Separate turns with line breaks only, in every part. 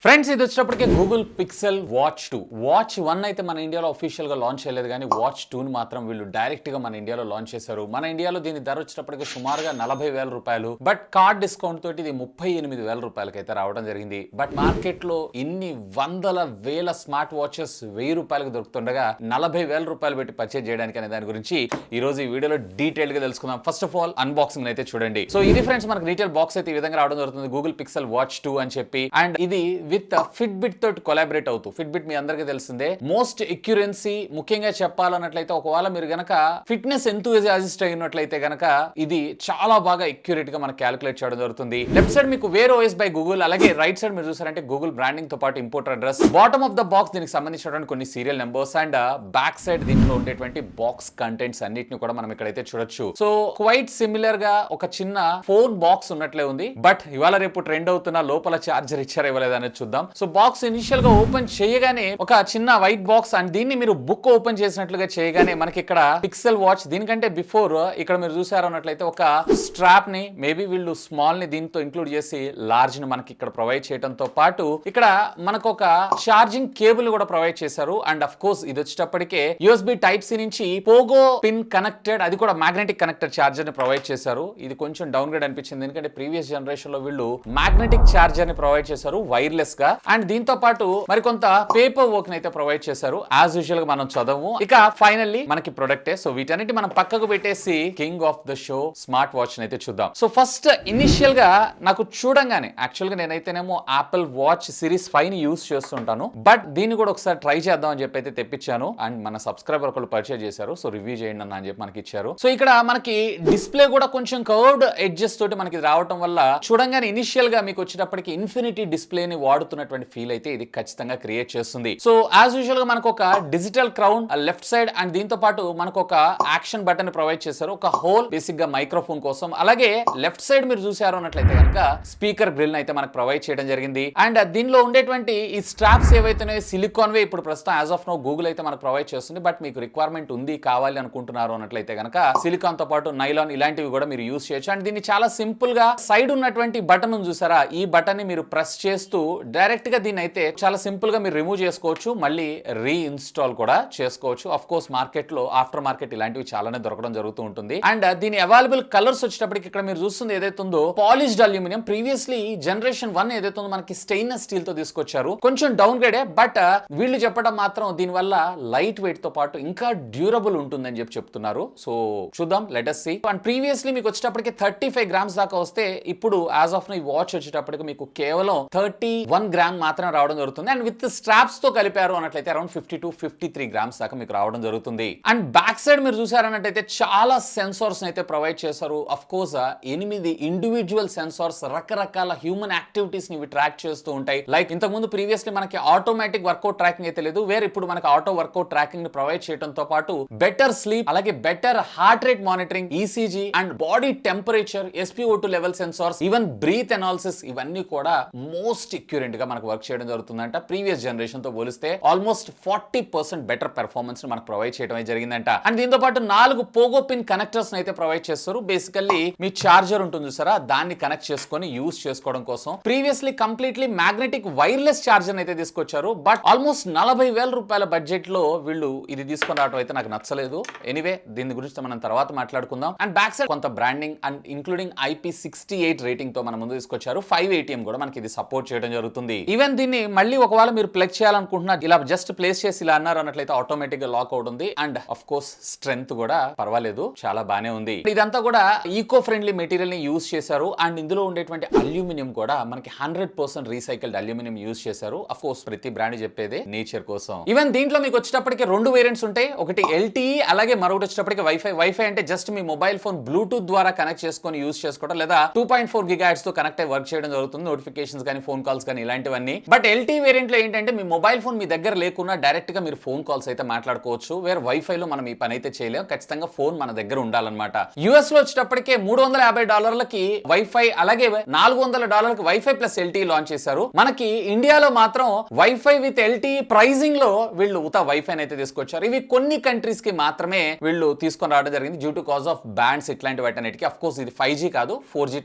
Friends ఇది వచ్చేటప్పటికే Google pixel watch 2 watch 1 అయితే మన ఇండియాలో అఫీషియల్ గా లాంచ్ చేయలేదు కానీ వాచ్ 2 ని మాత్రం వీళ్ళు డైరెక్ట్ గా మన ఇండియాలో లాంచ్ చేశారు. మన ఇండియాలో దీని ధర వచ్చేటప్పటికి సుమారుగా 40,000 రూపాయలు. బట్ కార్డ్ డిస్కౌంట్ తోటి ఇది 38,000 రూపాయలకి అయితే రావడం జరిగింది. బట్ మార్కెట్ లో ఇన్ని వందల వేల స్మార్ట్ వాచెస్ 1000 రూపాయలకు దొరుకుతుండగా 40,000 రూపాయలు పెట్టి పర్చేజ్ చేయడానికి అనే దాని గురించి ఈ రోజు ఈ వీడియోలో డీటెయిల్ గా తెలుసుకుందాం. ఫస్ట్ ఆఫ్ ఆల్ అన్బాక్సింగ్ అయితే చూడండి. సో ఇది ఫ్రెండ్స్ మనకు రీటైల్ బాక్స్ అయితే ఈ విధంగా రావడం జరుగుతుంది. గూగుల్ పిక్సెల్ వాచ్ 2 అని చెప్పి అండ్ ఇది విత్ ఫిట్బిట్ తోటి కొలాబరేట్ అవుతూ ఫిట్బిట్ మీ అందరికీ తెలిసిందే మోస్ట్ ఎక్యురెన్సీ ముఖ్యంగా చెప్పాలన్నట్లయితే ఒకవేళ మీరు గనక ఫిట్నెస్ ఎంతూజియాసిస్ట్ అయినట్లయితే గనక ఇది చాలా బాగా ఎక్యురేట్ గా మనకు క్యాలిక్యులేట్ చేయడం జరుగుతుంది. లెఫ్ట్ సైడ్ మీకు వేర్ ఓఎస్ బై గూగుల్, అలాగే రైట్ సైడ్ మీరు చూసారంటే గూగుల్ బ్రాండింగ్ తో పాటు importer address, bottom of the box దీనికి సంబంధించినటువంటి కొన్ని serial numbers and back side దీంట్లో ఉండేటువంటి బాక్స్ కంటెంట్స్ అన్నిటిని కూడా మనం ఇక్కడైతే చూడొచ్చు. సో క్వైట్ సిమిలర్ గా ఒక చిన్న ఫోన్ బాక్స్ ఉన్నట్లే ఉంది. బట్ ఇవాళ రేపు ట్రెండ్ అవుతున్న లోపల చార్జర్ ఇచ్చారా ఇవ్వలేదు అనేది చూద్దాం. సో బాక్స్ ఇనిషియల్ గా ఓపెన్ చేయగానే ఒక చిన్న వైట్ బాక్స్ అండ్ దీన్ని మీరు బుక్ ఓపెన్ చేసినట్లుగా చేయగానే మనకి ఇక్కడ పిక్సెల్ వాచ్ దీనికంటే బిఫోర్ ఇక్కడ మీరు చూసారు అన్నట్లయితే ఒక స్ట్రాప్ ని మేబీ వీళ్ళు స్మాల్ ని దీంతో ఇంక్లూడ్ చేసి లార్జ్ ని మనకి ఇక్కడ ప్రొవైడ్ చేయడంతో పాటు ఇక్కడ మనకు ఒక ఛార్జింగ్ కేబుల్ కూడా ప్రొవైడ్ చేశారు. అండ్ అఫ్ కోర్స్ ఇది వచ్చేటప్పటికే యూఎస్బి టైప్ సి నుంచి పోగో పిన్ కనెక్టెడ్, అది కూడా మ్యాగ్నెటిక్ కనెక్టెడ్ ఛార్జర్ ని ప్రొవైడ్ చేశారు. ఇది కొంచెం డౌన్ గ్రేడ్ అనిపించింది ఎందుకంటే ప్రీవియస్ జనరేషన్ లో వీళ్ళు మ్యాగ్నెటిక్ ఛార్జర్ ని ప్రొవైడ్ చేశారు వైర్లెస్ గా. అండ్ దీంతో పాటు మరికొంత పేపర్ వర్క్ అయితే ప్రొవైడ్ చేశారు. యాజ్ యూజువల్ గా మనం చదవము. ఇక ఫైనల్లీ మనకి ప్రొడక్టే. సో వీటన్నిటి మనం పక్కకు పెట్టేసి king of the show smart watch అయితే చూద్దాం. సో ఫస్ట్ ఇనిషియల్ గా నాకు చూడంగానే యాక్చువల్ గా నేనైతేనేమో యాపిల్ వాచ్ సిరీస్ 5 ని యూస్ చేస్తుంటాను. బట్ దీన్ని కూడా ఒకసారి ట్రై చేద్దాం అని చెప్పి అయితే తెప్పించాను. అండ్ మన సబ్స్క్రైబర్ ఒకళ్ళు పర్చేజ్ చేశారు. సో రివ్యూ చేయండి అన్న అని చెప్పి మనకి ఇచ్చారు. సో ఇక్కడ మనకి డిస్ప్లే కూడా కొంచెం కర్వ్డ్ ఎడ్జెస్ తోటి మనకి రావడం వల్ల చూడంగానే ఇనిషియల్ గా మీకు వచ్చేటప్పటికి ఇన్ఫినిటీ డిస్ప్లే ని వాడుతున్నటువంటి ఫీల్ అయితే ఇది ఖచ్చితంగా క్రియేట్ చేస్తుంది. సో యాజ్ యూజువల్ గా మనకు ఒక digital crown left side and దీంతో పాటు మనకు ఒక యాక్షన్ బటన్ ప్రొవైడ్ చేశారు. ఒక హోల్ బేసిక్ గా మైక్రోఫోన్ కోసం. అలాగే లెఫ్ట్ సైడ్ మీరు చూసారు అన్నట్లయితే కనుక స్పీకర్ గ్రిల్ అయితే మనకు ప్రొవైడ్ చేయడం జరిగింది. అండ్ దీనిలో ఉండేటువంటి ఈ స్ట్రాప్స్ ఏవైతున్నాయో సిలికాన్ వే ఇప్పుడు ప్రస్తుతం యాజ్ ఆఫ్ నో గూగుల్ అయితే మనకు ప్రొవైడ్ చేస్తుంది. బట్ మీకు రిక్వైర్మెంట్ ఉంది కావాలి అనుకుంటున్నారు అన్నట్లయితే కనుక సిలికాన్ తో పాటు నైలాన్ ఇలాంటివి కూడా మీరు యూస్ చేయొచ్చు. అండ్ దీన్ని చాలా సింపుల్ గా సైడ్ ఉన్నటువంటి బటన్ చూసారా, ఈ బటన్ ని మీరు ప్రెస్ చేస్తూ డైరెక్ట్ గా దీన్ని అయితే చాలా సింపుల్ గా మీరు రిమూవ్ చేసుకోవచ్చు, మళ్ళీ రీఇన్స్టాల్ కూడా చేసుకోవచ్చు. ఆఫ్ కోర్స్ మార్కెట్ లో ఆఫ్టర్ మార్కెట్ ఇలాంటివి చాలానే దొరకడం జరుగుతూ ఉంటుంది. అండ్ దీని అవైలబుల్ కలర్స్ వచ్చేటప్పటికి ఇక్కడ మీరు చూస్తుంది ఏదైతే ఉందో పాలిష్డ్ అల్యూమినియం. ప్రీవియస్లీ జనరేషన్ 1 ఏదైతే ఉందో మనకి స్టెయిన్లెస్ స్టీల్ తో తీసుకొచ్చారు. కొంచెం డౌన్ గ్రేడే. బట్ వీళ్ళు చెప్పడం మాత్రం దీని వల్ల లైట్ వెయిట్ తో పాటు ఇంకా డ్యూరబుల్ ఉంటుందని చెప్పి చెప్తున్నారు. సో చూద్దాం, let us see. And previously మీకు వచ్చేటప్పటికి 35 గ్రామ్స్ దాకా వస్తే ఇప్పుడు యాజ్ ఆఫ్ ఈ వాచ్ వచ్చేటప్పటికి మీకు కేవలం 31 గ్రామ్ మాత్రమే రావడం జరుగుతుంది. అండ్ విత్ స్ట్రాప్స్ తో కలిపారు అన్నట్లయితే అరౌండ్ 52-53 గ్రామ్స్ దాకా మీకు రావడం జరుగుతుంది. అండ్ బ్యాక్ సైడ్ మీరు చూసారన్నట్టయితే చాలా సెన్సార్స్ అయితే ప్రొవైడ్ చేశారు. అఫ్ కోర్స్ 8 ఇండివిజువల్ సెన్సార్స్ రకరకాల హ్యూమన్ యాక్టివిటీస్ ని ట్రాక్ చేస్తూ ఉంటాయి. లైక్ ఇంతకు ముందు ప్రీవియస్లీ మనకి ఆటోమేటిక్ వర్కౌట్ ట్రాకింగ్ అయితే లేదు, వేరే ఇప్పుడు మనకి ఆటో వర్కౌట్ ట్రాకింగ్ ని ప్రొవైడ్ చేయడంతో పాటు బెటర్ స్లీప్, అలాగే better heart rate monitoring, ECG and body temperature, SpO2 level sensors, even breath analysis ఇవన్నీ కూడా మోస్ట్ అక్యురేట్ గా మనకు వర్క్ చేయడం జరుగుతుందంట. ప్రీవియస్ జనరేషన్ తో పోలిస్తే ఆల్మోస్ట్ 40% బెటర్ పెర్ఫార్మెన్స్ మనకు ప్రొవైడ్ చేయడం జరిగిందంట. అండ్ దీంతో పాటు 4 పోగో పిన్ కనెక్టర్స్ అయితే ప్రొవైడ్ చేస్తారు. బేసికల్లీ మీ చార్జర్ ఉంటుంది సరే దాన్ని కనెక్ట్ చేసుకొని యూస్ చేసుకోవడం కోసం. Previously completely magnetic wireless charger అయితే తీసుకొచ్చారు. బట్ ఆల్మోస్ట్ 40,000 రూపాయల బడ్జెట్ లో వీళ్ళు ఇది తీసుకొని రావడం అయితే నాకు నచ్చలేదు. ఎనీవే దీని గురించి మనం తర్వాత మాట్లాడుకుందాం. అండ్ బ్యాక్ సైడ్ కొంత branding and including IP68 rating తో మన ముందు తీసుకొచ్చారు. 5 ATM కూడా మనకి ఇది సపోర్ట్ చేయడం జరుగుతుంది. ఈవెన్ దీన్ని మళ్ళీ ఒకవేళ మీరు ప్లగ్ చేయాలనుకుంటున్నారు ఇలా జస్ట్ ప్లేస్ చేసి ఇలా అన్నారు అన్నట్లయితే ఆటోమేటిక్ గా లాక్ అవుట్ ఉంది. అండ్ అఫ్ కోర్స్ స్ట్రెంగ్త్ కూడా పర్వాలేదు, చాలా బానే ఉంది. ఇదంతా కూడా ఈకో ఫ్రెండ్లీ మెటీరియల్ ని యూస్ చేశారు. అండ్ ఇందులో ఉండేటువంటి అల్యూమినియం కూడా మనకి 100% రీసైకిల్డ్ అల్యూమినియం యూస్ చేశారు. అఫ్ కోర్స్ ప్రతి బ్రాండ్ చెప్పేదే నేచర్ కోసం. ఈవెన్ దీంట్లో మీకు వచ్చేటప్పటికి 2 వేరియంట్స్ ఉంటాయి. ఒకటి LTE, అలాగే మరొకటి వచ్చేటప్పటికి వైఫై అంటే జస్ట్ మీ మొబైల్ ఫోన్ బ్లూటూత్ ద్వారా కనెక్ట్ చేసుకొని యూస్ చేసుకోవడం, లేదా 2.4 GHz తో కనెక్ట్ అయ్యి వర్క్ చేయడం జరుగుతుంది. నోటిఫికేషన్స్ కానీ ఫోన్ కాల్స్ కానీ ఇలాంటివన్నీ. బట్ LTE వేరియంట్ లో ఏంటంటే మీ మొబైల్ ఫోన్ మీ దగ్గర లేకున్నా డైరెక్ట్ గా మీరు ఫోన్ కాల్స్ అయితే మాట్లాడుకోవచ్చు. వేరే వైఫై లో మనం ఈ పని అయితే చేయలేం, ఖచ్చితంగా ఫోన్ మన దగ్గర ఉండాలన్నమాట. యుఎస్ లో వచ్చేటప్పటికే $350కి వైఫై, అలాగే $400కి వైఫై ప్లస్ LTE లాంచ్ చేశారు. మనకి ఇండియాలో మాత్రం వైఫై విత్ LTE ప్రైజింగ్ లో వీళ్ళు ఉతా వైఫై అయితే తీసుకొచ్చారు. ఇవి కొన్ని కంట్రీస్ కి మాత్రమే వీళ్ళు తీసుకొని రావడం జరిగింది due to cause of wands ఇట్లాంటి వాటన్నిటికి. అఫ్ కోర్స్ ఇది 5G కాదు, 4G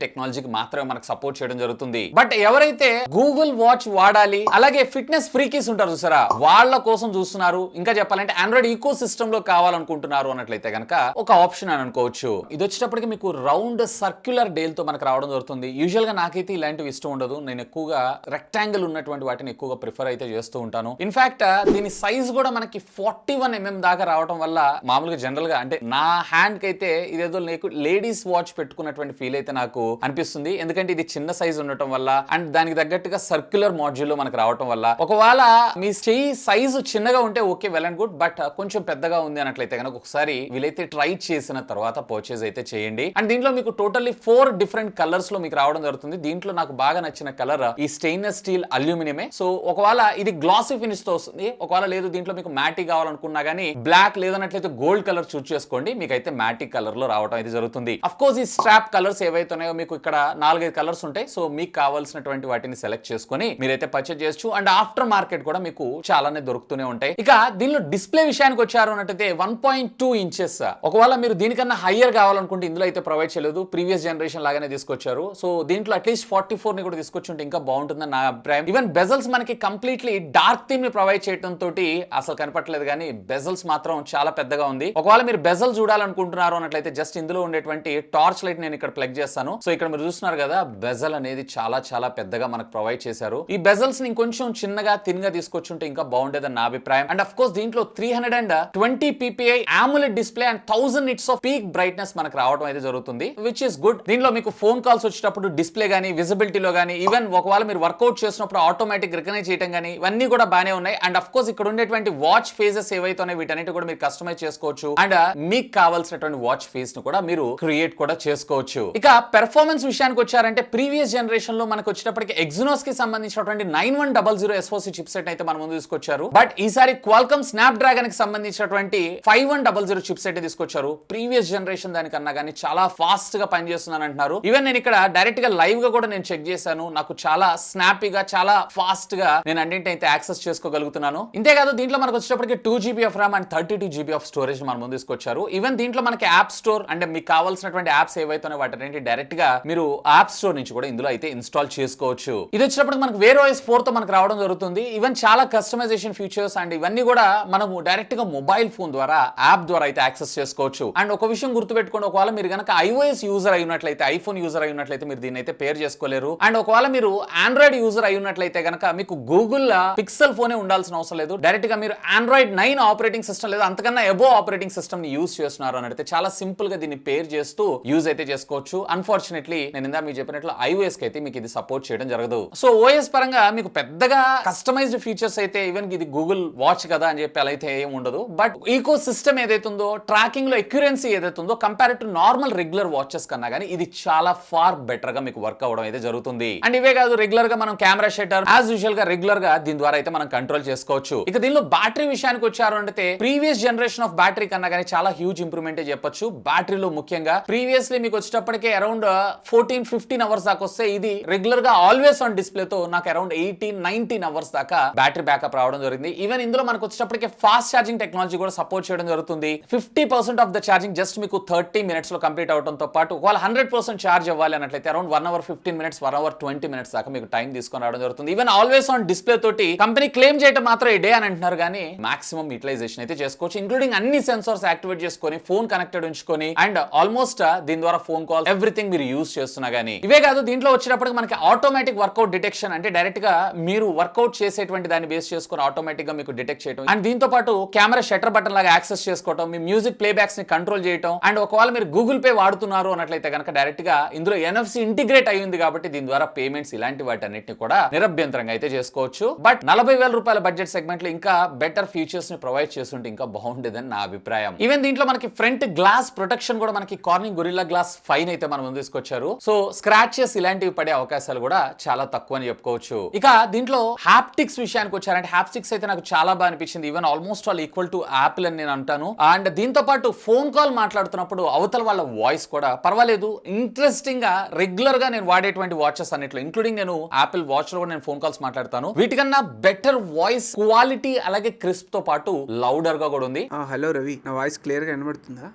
టెక్నాలజీకి మాత్రమే మనకు సపోర్ట్ చేయడం జరుగుతుంది. బట్ ఎవరైతే గూగుల్ యాపిల్ వాచ్ వాడాలి, అలాగే ఫిట్నెస్ ఫ్రీకీస్ ఉంటారు చూసారా, వాళ్ళ కోసం చూస్తున్నారు, ఇంకా చెప్పాలంటే ఆండ్రాయిడ్ ఈకో సిస్టమ్ లో కావాలనుకుంటున్నారు అన్నట్లయితే కనుక ఒక ఆప్షన్ అని అనుకోవచ్చు. ఇది వచ్చేటప్పటికి మీకు రౌండ్ సర్క్యులర్ డేల్ తో మనకు రావడం జరుగుతుంది. యూజువల్ గా నాకైతే ఇలాంటివి ఇష్టం ఉండదు. నేను ఎక్కువగా రెక్టాంగిల్ ఉన్నటువంటి వాటిని ఎక్కువగా ప్రిఫర్ అయితే చేస్తూ ఉంటాను. ఇన్ఫాక్ట్ దీని సైజ్ కూడా మనకి 41mm దాకా రావడం వల్ల మామూలుగా జనరల్ గా అంటే నా హ్యాండ్ కి అయితే ఇదేదో లేడీస్ వాచ్ పెట్టుకున్నటువంటి ఫీల్ అయితే నాకు అనిపిస్తుంది. ఎందుకంటే ఇది చిన్న సైజ్ ఉండటం వల్ల అండ్ దానికి తగ్గట్టుగా సర్క్యులర్ మాడ్యూల్ లో మనకు రావడం వల్ల, ఒకవేళ మీ చెయ్యి సైజు చిన్నగా ఉంటే okay, well and good, but కొంచెం పెద్దగా ఉంది అన్నట్లయితే కనుక ఒకసారి వీలైతే ట్రై చేసిన తర్వాత పర్చేజ్ అయితే చేయండి. అండ్ దీంట్లో మీకు టోటల్లీ 4 డిఫరెంట్ కలర్స్ లో మీకు రావడం జరుగుతుంది. దీంట్లో నాకు బాగా నచ్చిన కలర్ ఈ స్టెయిన్లెస్ స్టీల్ అల్యూమినియమే. సో ఒకవేళ ఇది గ్లాసీ ఫినిష్ తో వస్తుంది, ఒకవేళ లేదు దీంట్లో మీకు మ్యాటిక్ కావాలనుకున్నా గానీ బ్లాక్ లేదన్నట్లయితే గోల్డ్ కలర్ చూస్ చేసుకోండి, మీకైతే మ్యాటిక్ కలర్ లో రావడం అయితే జరుగుతుంది. అఫ్ కోర్స్ ఈ స్ట్రాప్ కలర్స్ ఏవైతే ఉన్నాయో మీకు ఇక్కడ 4-5 కలర్స్ ఉంటాయి. సో మీకు కావాల్సినటువంటి వాటిని సెలెక్ట్ చేసుకొని మీరైతే పర్చేజ్ చేయొచ్చు. అండ్ ఆఫ్టర్ మార్కెట్ కూడా మీకు చాలానే దొరుకుతూనే ఉంటాయి. ఇక దీనిలో డిస్ప్లే విషయానికి వచ్చారు అన్నట్టయితే 1.2 ఇంచెస్. ఒకవేళ మీరు దీనికన్నా హయ్యర్ కావాలనుకుంటే ఇందులో అయితే ప్రొవైడ్ చేయలేదు, ప్రీవియస్ జనరేషన్ లాగానే తీసుకొచ్చారు. సో దీంట్లో అట్లీస్ట్ 44 ని కూడా తీసుకొచ్చి ఉంటే ఇంకా బాగుంటుందని నా అభిప్రాయం. ఈవెన్ బెజల్స్ మనకి కంప్లీట్లీ డార్క్ థీమ్ ని ప్రొవైడ్ చేయడం తోటి అసలు కనపట్లేదు, కానీ బెజల్స్ మాత్రం చాలా పెద్దగా ఉంది. ఒకవేళ మీరు బెజల్ చూడాలనుకుంటున్నారు అన్నట్లయితే జస్ట్ ఇందులో ఉండేటువంటి టార్చ్ లైట్ నేను ఇక్కడ ప్లగ్ చేస్తాను. సో ఇక్కడ మీరు చూస్తున్నారు కదా, బెజల్ అనేది చాలా చాలా పెద్దగా మనకు ప్రొవైడ్ చేశారు. ఈ బెజల్స్ ని ఇంకొంచెం చిన్నగా తిన్గా తీసుకొచ్చుంటే ఇంకా బాగుండేదని నా అభిప్రాయం. అండ్ అఫ్ కోర్స్ దీంట్లో 320 ppi AMOLED display and 1000 nits off peak brightness మనకు రావడం అయితే జరుగుతుంది, విచ్ ఇస్ గుడ్. దీంట్లో మీకు ఫోన్ కాల్స్ వచ్చేటప్పుడు డిస్ప్లే గానీ విజిబిలిటీలో గానీ, ఈవెన్ ఒకవేళ మీరు వర్కౌట్ చేసినప్పుడు ఆటోమేటిక్ రికగ్నైజ్ చేయడం గానీ ఇవన్నీ కూడా బానే ఉన్నాయి. అండ్ అఫ్ కోర్స్ ఇక్కడ ఉండేటువంటి వాచ్ ఫేజెస్ ఏవైతే ఉన్నాయి వీటన్నిటి కూడా మీరు కస్టమైజ్ చేసుకోవచ్చు. అండ్ మీకు కావాల్సినటువంటి వాచ్ ఫేస్ ను కూడా మీరు క్రియేట్ కూడా చేసుకోవచ్చు. ఇక పెర్ఫార్మెన్స్ విషయానికి వచ్చారంటే ప్రీవియస్ జనరేషన్ లో మనకు వచ్చేటప్పటికి ఎగ్జినోస్ కి సంబంధించినటువంటి 9100 SoC చిప్ సెట్ అయితే మన ముందు తీసుకొచ్చారు. బట్ ఈసారి క్వాల్కమ్ స్నాప్ డ్రాగన్ కి సంబంధించినటువంటి 5100 చిప్ సెట్ తీసుకొచ్చారు. ప్రీవియస్ జనరేషన్ దానికన్నా కానీ చాలా ఫాస్ట్ గా పనిచేస్తుందని అంటున్నారు. ఈవెన్ నేను ఇక్కడ డైరెక్ట్ గా లైవ్ గా కూడా నేను చెక్ చేశాను, నాకు చాలా స్నాపీగా చాలా ఫాస్ట్ గా నేను అన్నింటి అయితే యాక్సెస్ చేసుకోగలుగుతున్నాను. ఇంతేకాదు దీంట్లో మనకు వచ్చేటప్పటికి 2GB of RAM and 32GB of storage మన ముందు తీసుకొచ్చారు. ఈవెన్ దీంట్లో మనకి యాప్ స్టోర్ అంటే మీకు కావాల్సినటువంటి యాప్స్ ఏవైతే వాటి డైరెక్ట్ గా మీరు యాప్ స్టోర్ నుంచి కూడా ఇందులో అయితే ఇన్స్టాల్ చేసుకోవచ్చు. ఇది వచ్చినప్పుడు మనకు వేర్ OS 4 తో మనకు రావడం జరుగుతుంది. ఈవెన్ చాలా కస్టమైజేషన్ ఫీచర్స్ అండ్ ఇవన్నీ కూడా మనము డైరెక్ట్ గా మొబైల్ ఫోన్ ద్వారా యాప్ ద్వారా అయితే యాక్సెస్ చేసుకోవచ్చు. అండ్ ఒక విషయం గుర్తుపెట్టుకోండి, ఒకవేళ మీరు కనుక iOS యూజర్ అయినట్లయితే, ఐఫోన్ యూజర్ అయినట్లయితే మీరు దీన్ని అయితే పేర్ చేసుకోలేరు. అండ్ ఒకవేళ మీరు ఆండ్రాయిడ్ యూజర్ అయినట్లయితే కనుక మీకు గూగుల్ పిక్సెల్ ఫోనే ఉండాల్సిన అవసరం లేదు. డైరెక్ట్ గా మీరు ఆండ్రాయిడ్ 9 ఆపరేటింగ్ సిస్టమ్ లేదా అంతకన్నా ఎబో ఆపరేటింగ్ సిస్టమ్ ని యూజ్ చేస్తున్నారు అని అయితే చాలా సింపుల్ గా దీన్ని పేర్ చేస్తూ యూజ్ అయితే చేసుకోవచ్చు. అన్ఫార్చునేట్లీ నేను ఇందా మీకు చెప్పినట్లు iOS కి అయితే మీకు ఇది సపోర్ట్ చేయడం జరగదు. సో OS పరంగా మీకు పెద్దగా కస్టమైజ్డ్ ఫీచర్స్ అయితే ఈవెన్ ఇది గూగుల్ వాచ్ కదా అని చెప్పి అలా అయితే ఏం ఉండదు. బట్ ఈకో సిస్టమ్ ఏదైతే ఉందో, ట్రాకింగ్ లో అక్యురెన్సీ ఏదైతే ఉందో compare to normal regular watches కన్నా కానీ ఇది చాలా ఫార్ బెటర్ గా మీకు వర్క్ అవడం అయితే జరుగుతుంది. అండ్ ఇవే కాదు, రెగ్యులర్ గా మనం కెమెరా షట్టర్ యాజ్ యూజువల్ గా రెగ్యులర్ గా దీని ద్వారా అయితే మనం కంట్రోల్ చేసుకోవచ్చు. ఇక దీనిలో బ్యాటరీ విషయానికి వచ్చారు అంటే ప్రీవియస్ జనరేషన్ ఆఫ్ బ్యాటరీ కన్నా కానీ చాలా హ్యూజ్ ఇంప్రూవ్మెంట్ చెప్పొచ్చు. బ్యాటరీలో ముఖ్యంగా ప్రీవియస్లీ మీకు వచ్చేటప్పటికే అరౌండ్ 14-15 అవర్స్ దాకా వస్తే ఇది రెగ్యులర్ గా ఆల్వేస్ ఆన్ డిస్ప్లే తో నాకు అరౌండ్ 18-19 అవర్స్ దాకా బ్యాటరీ బ్యాకప్ రావడం జరిగింది. ఈవెన్ ఇందులో మనకు వచ్చేటప్పటికే ఫాస్ట్ ఛార్జింగ్ టెక్నాలజీ కూడా సపోర్ట్ చేయడం జరుగుతుంది. 50% ఆఫ్ ద ఛార్జింగ్ జస్ట్ మీకు 30 minutes లో కంప్లీట్ అవడంతో పాటు ఒకవేళ 100% ఛార్జ్ అవ్వాలి అన్నట్లయితే around 1 hour 15 minutes 1 hour 20 minutes దాకా మీకు టైం తీసుకొని రావడం జరుగుతుంది. ఈవెన్ ఆల్వేస్ ఆన్ డిస్ప్లే తోటి కంపెనీ క్లెయిమ్ చేయడం మాత్రం ఈ డే అని అంటున్నారు, కానీ మాక్సిమం యూటిలైజేషన్ అయితే చేసుకోవచ్చు. ఇంక్లూడింగ్ అన్ని సెన్సార్స్ యాక్టివేట్ చేసుకొని ఫోన్ కనెక్టెడ్ ఉంచుకొని అండ్ ఆల్మోస్ట్ దీని ద్వారా ఫోన్ కాల్ ఎవ్రీథింగ్ మీరు యూజ్ చేస్తున్నా గానీ. ఇవే కాదు, దీంట్లో వచ్చేటప్పటికి మనకి ఆటోమేటిక్ వర్కౌట్ డిటెక్షన్ అంటే డైరెక్ట్ గా మీరు వర్కౌట్ చేసేటువంటి దాన్ని బేస్ చేసుకొని ఆటోమేటిక్ గా మీకు డిటెక్ట్ చేయడం అండ్ దీంతో పాటు కెమెరా షట్టర్ బటన్ లాగా యాక్సెస్ చేసుకోవడం, మీ మ్యూజిక్ ప్లే బ్యాక్స్ ని కంట్రోల్ చేయడం అండ్ ఒకవేళ మీరు గూగుల్ పే వాడుతున్నారు అన్నట్లయితే కనుక డైరెక్ట్ గా ఇందులో NFC ఇంటిగ్రేట్ అయ్యింది కాబట్టి దీని ద్వారా పేమెంట్స్ ఇలాంటి వాటి అన్నిటిని కూడా నిరభ్యంతరంగా అయితే చేసుకోవచ్చు. బట్ 40,000 రూపాయల బడ్జెట్ సెగ్మెంట్ లో ఇంకా బెటర్ ఫీచర్స్ ని ప్రొవైడ్ చేస్తుంటే ఇంకా బాగుండేదని నా అభిప్రాయం. ఈవెన్ దీంట్లో మనకి ఫ్రంట్ గ్లాస్ ప్రొటెక్షన్ కూడా మనకి కార్నింగ్ గొరిల్లా గ్లాస్ 5 అయితే మనం ముందు తీసుకొచ్చారు. సో స్క్రాచెస్ ఇలాంటివి పడే అవకాశాలు కూడా చాలా తక్కువ అని చెప్పుకోవచ్చు. ఇక దీంట్లో హ్యాప్టిక్స్ విషయానికి వచ్చారంటే హ్యాప్టిక్స్ అయితే నాకు చాలా బాగా అనిపించింది. Even almost all equal to Apple అని నేను అంటాను. అండ్ దీంతో పాటు ఫోన్ కాల్ మాట్లాడుతున్నప్పుడు అవతల వాళ్ళ వాయిస్ కూడా పర్వాలేదు, ఇంట్రెస్టింగ్ గా రెగ్యులర్ గా నేను వాడేటువంటి వాచెస్ అన్నిట్లో ఇంక్లూడింగ్ నేను యాపిల్ వాచ్ లో కూడా నేను ఫోన్ కాల్స్ మాట్లాడతాను. వీటికన్నా బెటర్ వాయిస్ క్వాలిటీ అలాగే క్రిస్ప్ తో పాటు లౌడర్ గా కూడా ఉంది.
హలో రవి, నా వాయిస్ క్లియర్ గా వినబడుతుందా?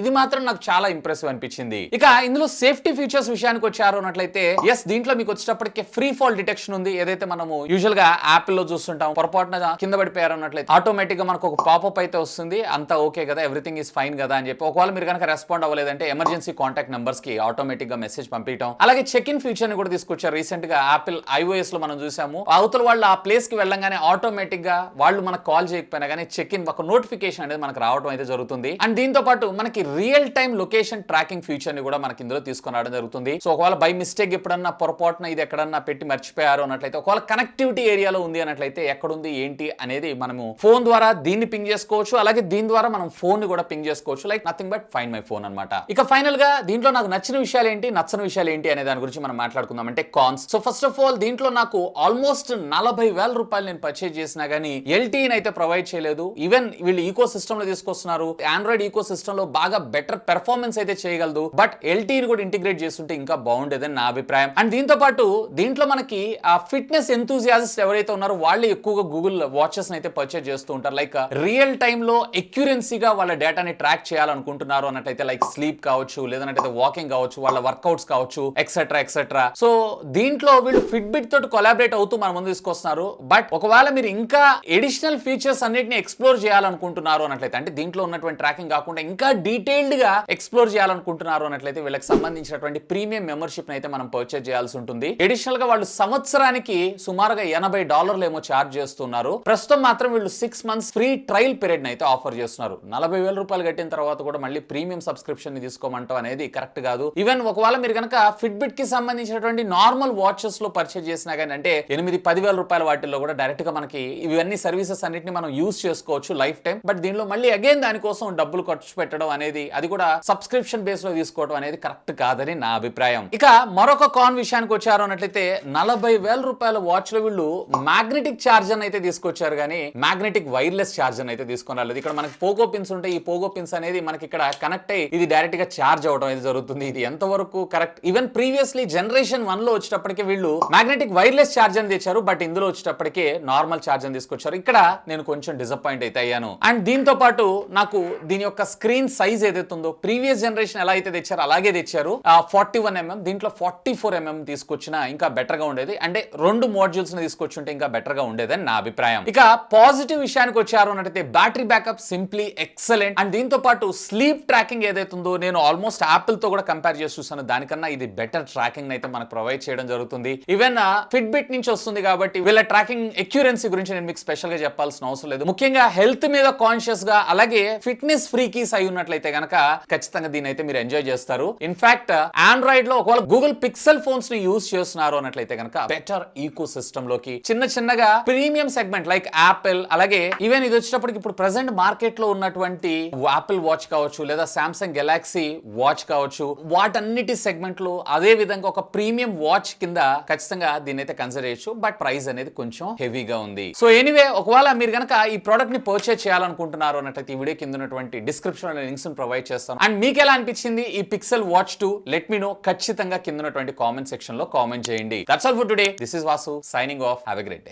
ఇది మాత్రం నాకు చాలా ఇంప్రెసివ్ అనిపించింది. ఇక ఇందులో సేఫ్టీ ఫీచర్స్ విషయానికి వచ్చారు అన్నట్లయితే ఎస్, దీంట్లో మీకు వచ్చేటప్పటికే ఫ్రీ ఫాల్ డిటెక్షన్ ఉంది. ఏదైతే మనము యూజువల్ గా యాపిల్ లో చూస్తుంటాం, పొరపాటున కింద పడిపోయారు అన్నట్లయితే ఆటోమేటిక్ గా మనకు ఒక పాపప్ అయితే వస్తుంది, అంతా ఓకే కదా, ఎవ్రీథింగ్ ఈస్ ఫైన్ కదా అని చెప్పి. ఒకవేళ మీరు కనుక రెస్పాండ్ అవ్వలేదంటే ఎమర్జెన్సీ కాంటాక్ట్ నెంబర్స్ కి ఆటోమేటిక్ గా మెసేజ్ పంపించడం. అలాగే చెక్ ఇన్ ఫీచర్ ని కూడా తీసుకొచ్చారు. రీసెంట్ గా యాపిల్ iOS లో మనం చూసాము, అవతల వాళ్ళు ఆ ప్లేస్ కి వెళ్ళంగానే ఆటోమేటిక్ గా వాళ్ళు మనకు కాల్ చేయకపోయినా కానీ చెక్ ఇన్ ఒక నోటిఫికేషన్ అనేది మనకు రావడం అయితే జరుగుతుంది. అండ్ దీంతో పాటు మనకి real time location tracking feature ని కూడా మనకి ఇందులో తీసుకొని రావడం జరుగుతుంది. సో ఒకవేళ బై మిస్టేక్ ఎప్పుడన్నా పొరపాటున ఇది ఎక్కడన్నా పెట్టి మర్చిపోయారు అన్నట్లయితే, ఒకవేళ కనెక్టివిటీ ఏరియాలో ఉంది అన్నట్లయితే ఎక్కడుంది ఏంటి అనేది మనము ఫోన్ ద్వారా దీన్ని పింగ్ చేసుకోవచ్చు. అలాగే దీని ద్వారా మనం ఫోన్ ని కూడా పింగ్ చేసుకోవచ్చు, like nothing but find my phone అన్నమాట. ఇక ఫైనల్ గా దీంట్లో నాకు నచ్చిన విషయాలు ఏంటి, నచ్చని విషయాలు ఏంటి అనే దాని గురించి మనం మాట్లాడుకుందాం. అంటే cons. So first of all దీంట్లో నాకు ఆల్మోస్ట్ 40,000 రూపాయలు నేను పర్చేజ్ చేసినా గానీ ఎల్టీని అయితే ప్రొవైడ్ చేయలేదు. ఈవెన్ వీళ్ళు ఈకో సిస్టమ్ లో తీసుకొస్తున్నారు, ఆండ్రాయిడ్ ఈకో సిస్టమ్ లో బాగా బెటర్ పెర్ఫార్మెన్స్ అయితే చేయగలదు, బట్ ఎల్టీని కూడా ఇంటిగ్రేట్ చేస్తుంటే ఇంకా బాగుండేదని నా అభిప్రాయం. అండ్ దీంతో పాటు దీంట్లో మనకి ఆ ఫిట్నెస్ ఎంతూజియాసిస్ట్ ఎవరైతే ఉన్నారో వాళ్ళు ఎక్కువగా గూగుల్ వాచెస్ అయితే పర్చేజ్ చేస్తూ ఉంటారు. లైక్ రియల్ టైమ్ లో ఎక్యురెన్సీగా వాళ్ళ డేటాని ట్రాక్ చేయాలనుకుంటున్నారు అన్నట్లయితే, లైక్ స్లీప్ కావచ్చు, లేదంటే వాకింగ్ కావచ్చు, వాళ్ళ వర్కౌట్స్ కావచ్చు, ఎక్సెట్రా ఎక్సెట్రా. సో దీంట్లో వీళ్ళు ఫిట్బిట్ తోటి కొలాబరేట్ అవుతూ మన ముందు తీసుకొస్తున్నారు. బట్ ఒకవేళ మీరు ఇంకా ఎడిషనల్ ఫీచర్స్ అన్నిటిని ఎక్స్ప్లోర్ చేయాలనుకుంటున్నారు అన్నట్లయితే, అంటే దీంట్లో ఉన్నటువంటి ట్రాకింగ్ కాకుండా ఇంకా డీటెయిల్డ్ గా ఎక్స్ప్లోర్ చేయాలనుకుంటున్నారు అన్నట్లయితే వీళ్ళకి సంబంధించినటువంటి ప్రీమియం మెంబర్షిప్ అయితే మనం పర్చేజ్ చేయాల్సి ఉంటుంది. అడిషనల్ గా వాళ్ళు సంవత్సరానికి సుమారుగా $80 ఏమో ఛార్జ్ చేస్తున్నారు. ప్రస్తుతం మాత్రం వీళ్ళు 6 months ఫ్రీ ట్రయల్ పీరియడ్ అయితే ఆఫర్ చేస్తున్నారు. 40,000 రూపాయలు కట్టిన తర్వాత కూడా మళ్ళీ ప్రీమియం సబ్స్క్రిప్షన్ ని తీసుకోమంటాం అనేది కరెక్ట్ కాదు. ఈవెన్ ఒకవేళ మీరు కనుక ఫిట్బిట్ కి సంబంధించినటువంటి నార్మల్ వాచెస్ లో పర్చేజ్ చేసినా కానీ, అంటే 8-10,000 రూపాయల వాటిల్లో కూడా డైరెక్ట్ గా మనకి ఇవన్నీ సర్వీసెస్ అన్నిటిని మనం యూజ్ చేసుకోవచ్చు లైఫ్ టైం. బట్ దీనిలో మళ్ళీ అగైన్ దానికోసం డబ్బులు ఖర్చు పెట్టడం అనేది, అది కూడా సబ్స్క్రిప్షన్ బేస్ లో తీసుకోవడం అనేది కరెక్ట్ కాదని నా అభిప్రాయం. ఇక మరొక కాన్ విషయానికి వచ్చారు అన్నట్లయితే, 40,000 రూపాయల వాచ్ లో వీళ్ళు మ్యాగ్నెటిక్ ఛార్జర్ అయితే తీసుకొచ్చారు కానీ మ్యాగ్నెటిక్ వైర్లెస్ ఛార్జర్ అయితే తీసుకొని రాలేదు. ఇక్కడ మనకి పోగో పిన్స్ ఉంటాయి, ఈ పోగో పిన్స్ అనేది మనకి ఇక్కడ కనెక్ట్ అయ్యి ఇది డైరెక్ట్ గా ఛార్జ్ అవడం అయితే జరుగుతుంది. ఇది ఎంతవరకు కరెక్ట్? ఈవెన్ ప్రీవియస్లీ జనరేషన్ 1 లో వచ్చేటప్పటికి వీళ్ళు మ్యాగ్నెటిక్ వైర్లెస్ ఛార్జర్ తెచ్చారు, బట్ ఇందులో వచ్చేటప్పటికే నార్మల్ ఛార్జర్ తీసుకొచ్చారు. ఇక్కడ నేను కొంచెం డిసప్పాయింట్ అయితే అయ్యాను. అండ్ దీంతో పాటు నాకు దీని యొక్క స్క్రీన్ సైజ్ ఏదైతే ఉందో, ప్రీవియస్ జనరేషన్ ఎలా అయితే తెచ్చారో అలాగే తెచ్చారు. 41mm, దీంట్లో 44mm తీసుకొచ్చినా ఇంకా బెటర్ గా ఉండేది. అంటే 2 మాడ్యూల్స్ ని తీసుకొచ్చుంటే ఇంకా బెటర్ గా ఉండేదని నా అభిప్రాయం. ఇక పాజిటివ్ విషయానికి వచ్చారు అన్నట్లయితే battery backup simply excellent. And దీంతో పాటు స్లీప్ ట్రాకింగ్ ఏదైతే ఉందో, నేను ఆల్మోస్ట్ యాపిల్ తో కూడా కంపేర్ చేసి చూసాను, దానికన్నా ఇది బెటర్ ట్రాకింగ్ అయితే మనకు ప్రొవైడ్ చేయడం జరుగుతుంది. ఈవెన్ ఫిట్బిట్ నుంచి వస్తుంది కాబట్టి వీళ్ళ ట్రాకింగ్ ఎక్యురెన్సీ గురించి నేను మీకు స్పెషల్ గా చెప్పాల్సిన అవసరం లేదు. ముఖ్యంగా హెల్త్ మీద కాన్షియస్ గా, అలాగే ఫిట్నెస్ ఫ్రీకీస్ అయి ఉన్నట్లయితే గనక ఖచ్చితంగా దీని అయితే మీరు ఎంజాయ్ చేస్తారు. ఇన్ఫాక్ట్ ఆండ్రాయిడ్ లో ఒకవేళ గూగుల్ పిక్సెల్ ఫోన్స్ ని యూజ్ చేస్తున్నారు అన్నట్లయితే కనుక బెటర్ ఈకో సిస్టమ్ లోకి చిన్నగా ప్రీమియం సెగ్మెంట్ లైక్ యాపిల్, అలాగే ఈవెన్ ఇది వచ్చేటప్పటికి ఇప్పుడు ప్రెసెంట్ మార్కెట్ లో ఉన్నటువంటి యాపిల్ వాచ్ కావచ్చు, లేదా సామ్సంగ్ గెలాక్సీ వాచ్ కావచ్చు, వాటన్నిటి సెగ్మెంట్ లో అదే విధంగా ఒక ప్రీమియం వాచ్ కింద ఖచ్చితంగా దీన్ని అయితే కన్సిడర్ చేయొచ్చు. బట్ ప్రైస్ అనేది కొంచెం హెవీగా ఉంది. సో ఎనీవే, ఒకవేళ మీరు కనుక ఈ ప్రోడక్ట్ ని పర్చేజ్ చేయాలనుకుంటున్నారు అన్నట్లయితే ఈ వీడియో కింద ఉన్నటువంటి డిస్క్రిప్షన్ లో లింక్స్ ని ప్రొవైడ్ చేస్తాను. అండ్ మీకు ఎలా అనిపించింది ఈ Pixel watch 2? Let me know. ఖచ్చితంగా కింద ఉన్నటువంటి కామెంట్ సెక్షన్ లో కామెంట్ చేయండి. That's all for today. This is Vasu signing off. Have a great day.